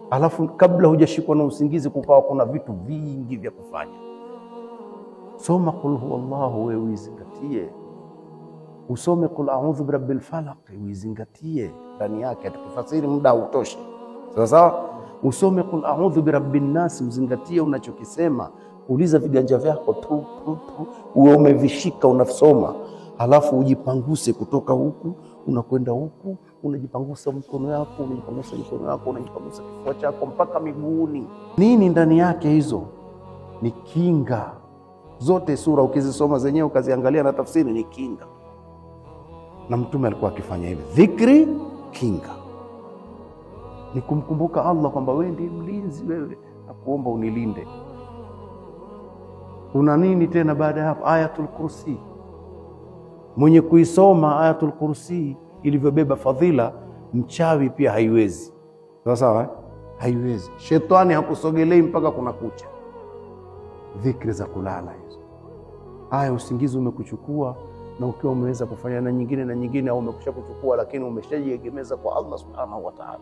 alafu kabla hujashikwa na usingizi kukawa kuna vitu vingi vya kufanya. Soma qul huwallahu, wewe uizingatie. Usome qul a'udhu birabbil falaq, uizingatie ndani yake. Tukifasiri muda hautoshi, sawa sawa. Usome qul a'udhu birabbin nas, uzingatie unachokisema. Uliza viganja vyako tu uwe umevishika unasoma, halafu ujipanguse kutoka huku unakwenda huku, unajipangusa mkono wako, unajipangusa mikono yako, unajipangusa kifua chako mpaka miguuni. Nini ndani yake? Hizo ni kinga. Zote sura ukizisoma zenyewe ukaziangalia na tafsiri ni kinga, na Mtume alikuwa akifanya hivi. Dhikri kinga, ni kumkumbuka Allah kwamba wewe ndiye mlinzi, wewe nakuomba unilinde. Una nini tena baada ya hapo? Ayatul Kursi. Mwenye kuisoma Ayatul Kursi ilivyobeba fadhila, mchawi pia haiwezi. Sawa sawa, haiwezi. Shetani hakusogelei mpaka kuna kucha. Dhikri za kulala hizo. Aya, usingizi umekuchukua na ukiwa umeweza kufanya na nyingine na nyingine, au umekusha kuchukua lakini umeshajiegemeza kwa Allah Subhanahu wa Ta'ala.